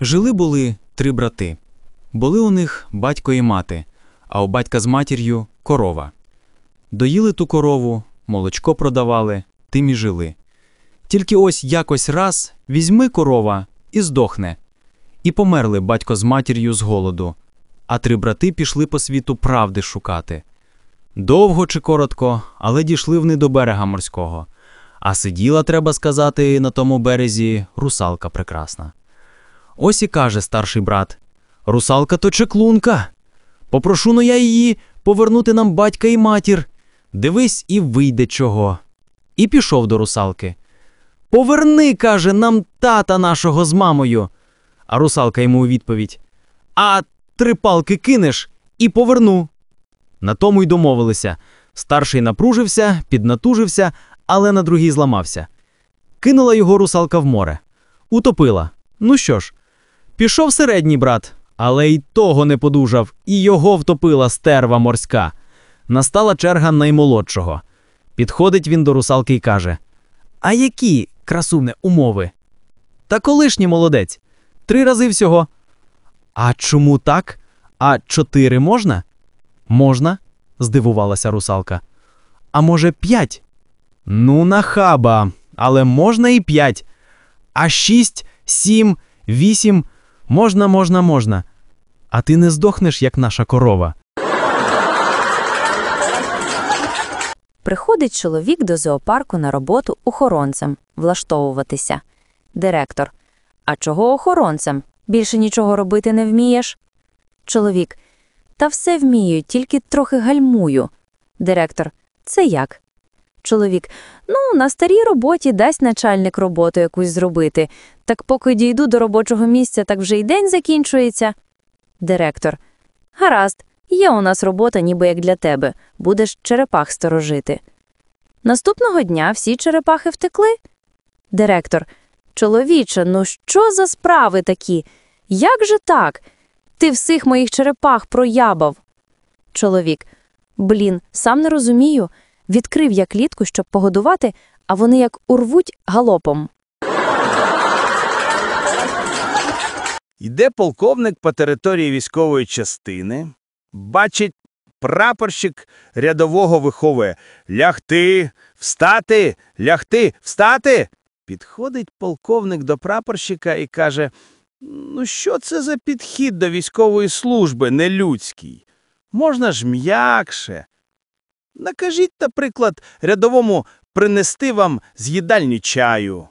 Жили-були 3 брати. Були у них батько і мати, а у батька з матір'ю – корова. Доїли ту корову, молочко продавали, тим і жили. Тільки ось якось раз візьми корова і здохне. І померли батько з матір'ю з голоду, а 3 брати пішли по світу правди шукати. Довго чи коротко, але дійшли вони до берега морського. А сиділа, треба сказати, на тому березі русалка прекрасна. Ось і каже старший брат: «Русалка то чеклунка. Попрошу-но я її повернути нам батька і матір. Дивись, і вийде чого». І пішов до русалки. «Поверни, каже, нам тата нашого з мамою». А русалка йому у відповідь: «А 3 палки кинеш і поверну». На тому й домовилися. Старший напружився, піднатужився, але на другий зламався. Кинула його русалка в море. Утопила. Ну що ж, пішов середній брат, але й того не подужав, і його втопила стерва морська. Настала черга наймолодшого. Підходить він до русалки і каже: «А які, красуне, умови?» «Та колишній молодець. 3 рази всього». «А чому так? А 4 можна?» «Можна», – здивувалася русалка. «А може 5?» «Ну, нахаба, але можна і 5. А 6, 7, 8 – можна. А ти не здохнеш, як наша корова». Приходить чоловік до зоопарку на роботу охоронцем влаштовуватися. Директор: «А чого охоронцем? Більше нічого робити не вмієш?» Чоловік: «Та все вмію, тільки трохи гальмую». Директор: «Це як?» Чоловік: «Ну, на старій роботі дасть начальник роботу якусь зробити. Так поки дійду до робочого місця, так вже й день закінчується». Директор: «Гаразд, є у нас робота ніби як для тебе. Будеш черепах сторожити». Наступного дня всі черепахи втекли. Директор: «Чоловіче, ну що за справи такі? Як же так? Ти всіх моїх черепах проябав». Чоловік: «Блін, сам не розумію. Відкрив я клітку, щоб погодувати, а вони як урвуть галопом». Йде полковник по території військової частини, бачить, прапорщик рядового виховує: «Лягти, встати, лягти, встати!» Підходить полковник до прапорщика і каже: «Ну що це за підхід до військової служби нелюдський? Можна ж м'якше. Накажіть, наприклад, рядовому принести вам з їдальні чаю.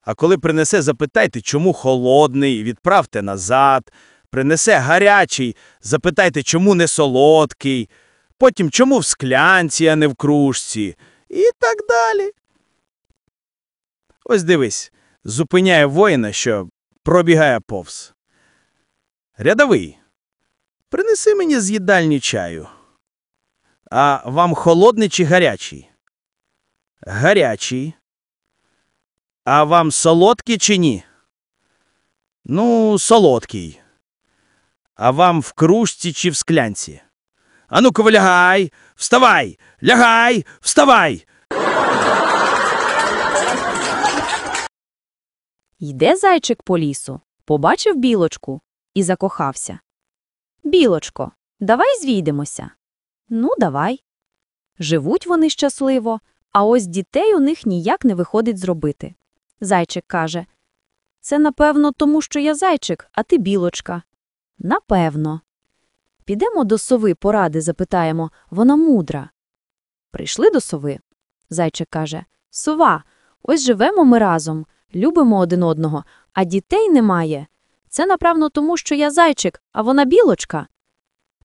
А коли принесе, запитайте, чому холодний, відправте назад. Принесе гарячий, запитайте, чому не солодкий. Потім, чому в склянці, а не в кружці. І так далі». Ось дивись, зупиняє воїна, що пробігає повз. «Рядовий, принеси мені з їдальні чаю. А вам холодний чи гарячий?» «Гарячий. А вам солодкий чи ні?» «Ну, солодкий. А вам в кружці чи в склянці?» «А ну-ка, лягай, вставай, лягай, вставай!» Йде зайчик по лісу, побачив білочку і закохався. «Білочко, давай звійдемося». «Ну, давай». Живуть вони щасливо, а ось дітей у них ніяк не виходить зробити. Зайчик каже: «Це, напевно, тому що я зайчик, а ти білочка». «Напевно». Підемо до сови поради запитаємо, вона мудра. Прийшли до сови. Зайчик каже: «Сова, ось живемо ми разом, любимо один одного, а дітей немає. Це, напевно, тому що я зайчик, а вона білочка».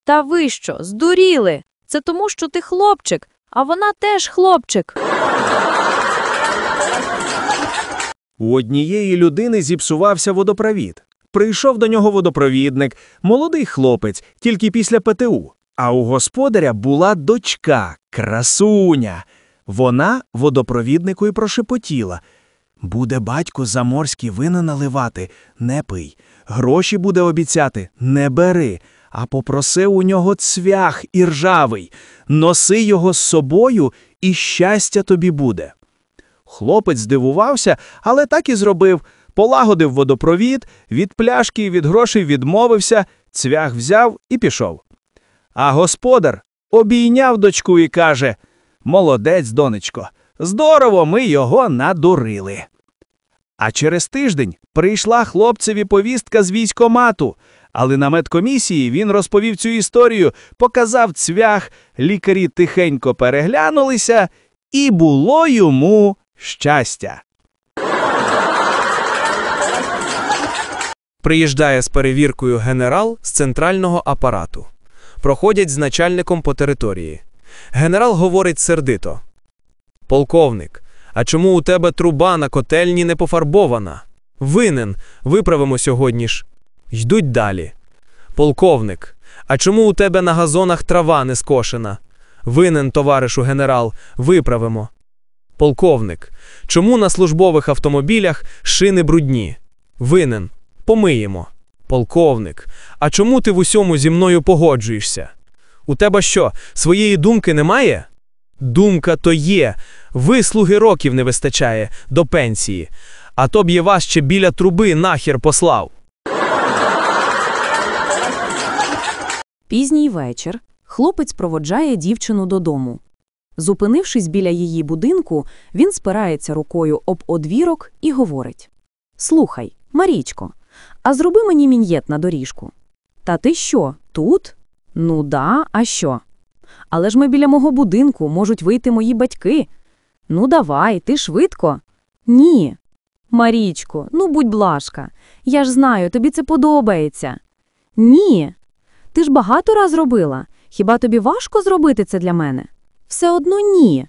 «Та ви що, здуріли? Це тому, що ти хлопчик, а вона теж хлопчик». У однієї людини зіпсувався водопровід. Прийшов до нього водопровідник, молодий хлопець, тільки після ПТУ. А у господаря була дочка, красуня. Вона водопровіднику й прошепотіла: «Буде батько заморські вина наливати, не пий. Гроші буде обіцяти, не бери. А попроси у нього цвях іржавий. Носи його з собою, і щастя тобі буде». Хлопець здивувався, але так і зробив. Полагодив водопровід, від пляшки і від грошей відмовився, цвях взяв і пішов. А господар обійняв дочку і каже: «Молодець, донечко, здорово ми його надурили». А через тиждень прийшла хлопцеві повістка з військкомату, але на медкомісії він розповів цю історію, показав цвях, лікарі тихенько переглянулися, і було йому щастя. Приїжджає з перевіркою генерал з центрального апарату. Проходять з начальником по території. Генерал говорить сердито: «Полковник, а чому у тебе труба на котельні не пофарбована? Винен, виправимо сьогодні ж». Йдуть далі. «Полковник, а чому у тебе на газонах трава не скошена? Винен, товаришу генерал, виправимо». «Полковник, чому на службових автомобілях шини брудні? Винен, помиємо». «Полковник, а чому ти в усьому зі мною погоджуєшся? У тебе що, своєї думки немає?» «Думка то є. Вислуги років не вистачає до пенсії. А то б я вас ще біля труби нахер послав». Пізній вечір. Хлопець проводжає дівчину додому. Зупинившись біля її будинку, він спирається рукою об одвірок і говорить: «Слухай, Марічко, а зроби мені мін'єт на доріжку». «Та ти що, тут?» «Ну да, а що?» «Але ж ми біля мого будинку, можуть вийти мої батьки». «Ну давай, ти швидко». «Ні». «Марічко, ну будь ласка, я ж знаю, тобі це подобається». «Ні». «Ти ж багато раз робила. Хіба тобі важко зробити це для мене?» «Все одно ні».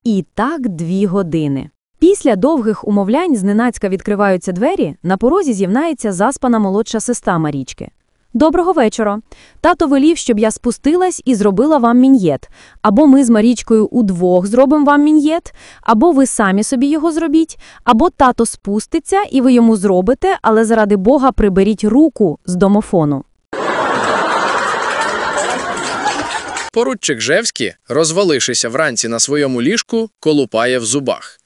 І так 2 години. Після довгих умовлянь зненацька відкриваються двері, на порозі з'являється заспана молодша сестра Марічки. «Доброго вечора. Тато велів, щоб я спустилась і зробила вам мін'єт. Або ми з Марічкою удвох зробимо вам мін'єт, або ви самі собі його зробіть, або тато спуститься і ви йому зробите, але заради Бога приберіть руку з домофону». Поручик Жевський, розвалившися вранці на своєму ліжку, колупає в зубах.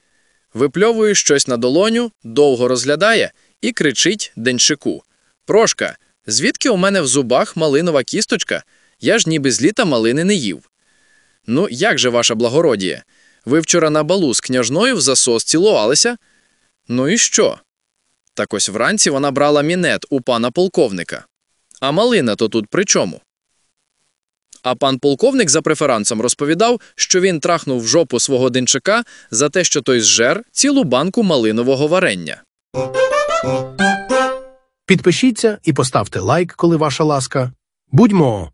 Випльовує щось на долоню, довго розглядає і кричить денщику: «Прошка, звідки у мене в зубах малинова кісточка? Я ж ніби з літа малини не їв». «Ну, як же, ваша благородіє? Ви вчора на балу з княжною в засос цілувалися?» «Ну і що?» «Так ось вранці вона брала мінет у пана полковника. А малина то тут при чому?» А пан полковник за преферансом розповідав, що він трахнув в жопу свого денчика за те, що той зжер цілу банку малинового варення. Підпишіться і поставте лайк, коли ваша ласка. Будьмо!